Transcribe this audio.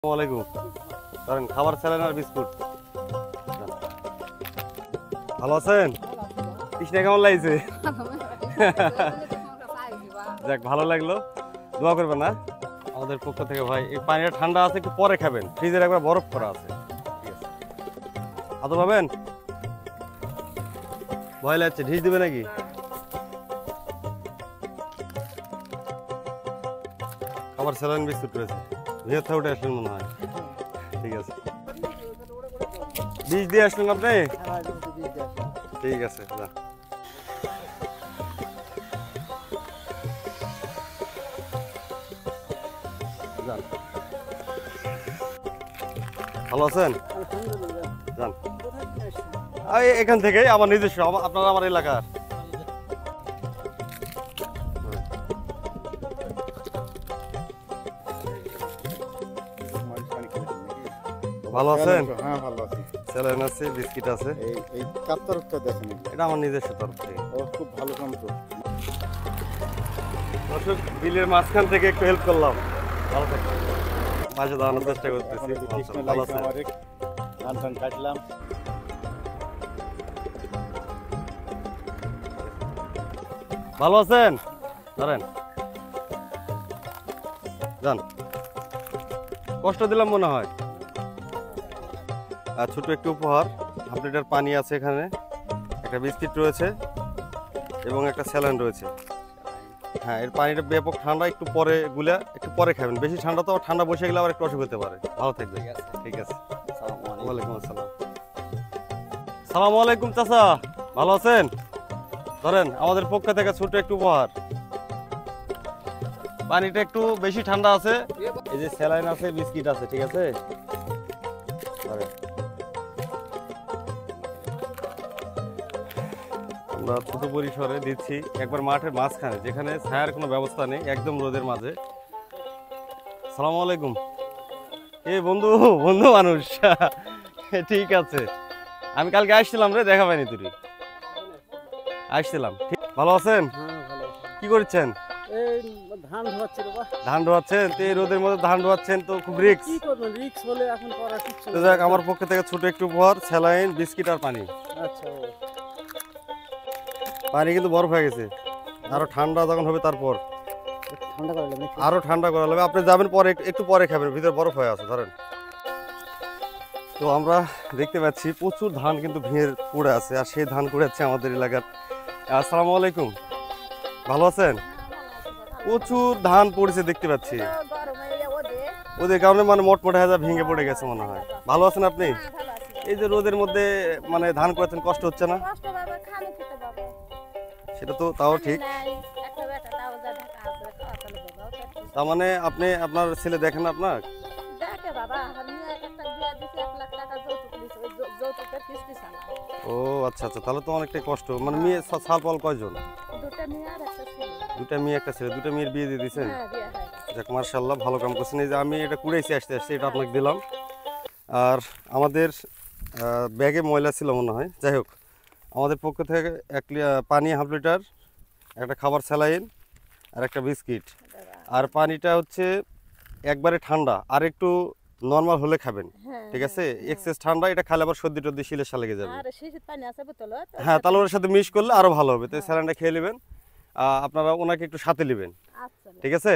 আসসালামু ধরেন খাবার স্যালাইন আর বিস্কুট। ভালো আছেন? কৃষ্ণা কেমন লাগছে? যাক ভালো লাগলো, দোয়া করবেন না আমাদের পক্ষ থেকে ভাই। এই পানিটা ঠান্ডা আছে, একটু পরে খাবেন, ফ্রিজের একবার বরফ করা আছে। ঠিক আছে, আদর পাবেন? ভয় লাগছে, ঢিস দিবে নাকি? খাবার স্যালাইন বিস্কুট রয়েছে, ভিতর উঠে আসলেন মনে হয়। ঠিক আছে, বীজ দিয়ে আসলেন আপনি? ঠিক আছে, ভালো আছেন? যান, এখান থেকে আমার নিজস্ব, আপনার আমার এলাকার। ভালো আছেন? হ্যাঁ ভালো আছি। স্যালাইন আছে, বিস্কিট আছে। এই কার তরফটা দেখেন? এটা আমার নিজস্ব তরফ থেকে। ও খুব ভালো কাম তো। দর্শক, বিলের মাঝখান থেকে একটু হেল্প করলাম। ভালো থাকবেন, মাঝে দাঁড়ানোর চেষ্টা করতেছি। ভালো আছেন? ধান টান কাটলাম। ভালো আছেন? ধরেন, যান, কষ্ট দিলাম মনে হয়। আর ছোট একটু উপহার, হাফ লিটার পানি আছে এখানে, একটা বিস্কিট রয়েছে এবং একটা স্যালাইন রয়েছে। হ্যাঁ, এর পানিটা ব্যাপক ঠান্ডা, একটু পরে গুলা একটু পরে খাবেন। বেশি ঠান্ডা তো ঠান্ডা বসে গেলে আবার একটু অসুখ হতে পারে। ভালো থাকবে। ঠিক আছে, ওয়ালাইকুম আসসালাম। সালাম আলাইকুম চাচা, ভালো আছেন? ধরেন আমাদের পক্ষ থেকে ছোট একটু উপহার, পানিটা একটু বেশি ঠান্ডা আছে, এই যে স্যালাইন আছে, বিস্কিট আছে। ঠিক আছে, আমরা ছোট পরিসরে দিচ্ছি, একবার মাঠের মাঝখানে, যেখানে ছায়ার কোনো ব্যবস্থা নেই, একদম রোদের মাঝে। সালাম আলাইকুম। এ বন্ধু, বন্ধু মানুষ। ঠিক আছে, আমি কালকে আসছিলাম রে, দেখা পাইনি তুই। আসছিলাম। ঠিক, ভালো আছেন? কি করছেন? ধান ধোয়াচ্ছেন? তো এই রোদের মধ্যে ধান ধোয়াচ্ছেন তো খুব রিস্ক। তো যাক, আমার পক্ষ থেকে ছোট একটু উপহার, স্যালাইন, বিস্কিট আর পানি। পানি কিন্তু বরফ হয়ে গেছে, আরো ঠান্ডা যখন হবে তারপর আরো ঠান্ডা করা লাগবে। আপনি যাবেন পরে, একটু পরে খাবেন, ভিতরে বরফ হয়ে আছে। ধরেন, তো আমরা দেখতে পাচ্ছি প্রচুর ধান কিন্তু ভিড় পড়ে আছে, আর সেই ধান কুড়াচ্ছে আমাদের এলাকার। আসসালামু আলাইকুম, ভালো আছেন? প্রচুর ধান পড়েছে দেখতে পাচ্ছি, ওদের কারণে মানে মোটমোটা হাজার ভেঙে পড়ে গেছে মনে হয়। ভালো আছেন আপনি? এই যে রোদের মধ্যে মানে ধান কুড়াচ্ছেন, কষ্ট হচ্ছে না? সেটা তো তাও ঠিক। তার মানে আপনি আপনার ছেলে দেখেন? আপনার ও আচ্ছা আচ্ছা, তাহলে তো অনেকটাই কষ্ট। মানে মেয়ে সাল পাল কয়জন? দুটা মেয়ে একটা ছেলে। দুটা মেয়ের বিয়ে দিয়ে দিয়েছেন? যাক মার্শাল্লাহ, ভালো কাম করছেন। এই যে আমি এটা কুড়াইছি আসতে আসতে, এটা আপনাকে দিলাম। আর আমাদের ব্যাগে ময়লা ছিল মনে হয়। যাই হোক, আমাদের পক্ষ থেকে পানি হাফ লিটার, একটা খাবার স্যালাইন আর একটা বিস্কিট। আর পানিটা হচ্ছে একবারে ঠান্ডা, আর একটু নর্মাল হলে খাবেন। ঠিক আছে, এক্সেস ঠান্ডা এটা খালে আবার সর্দি টর্দি শিলেশা লেগে যাবে। হ্যাঁ, তাহলে ওর সাথে মিক্স করলে আরো ভালো হবে। তো স্যালাইনটা খেয়ে নেবেন, আপনারা ওনাকে একটু সাথে নেবেন। ঠিক আছে।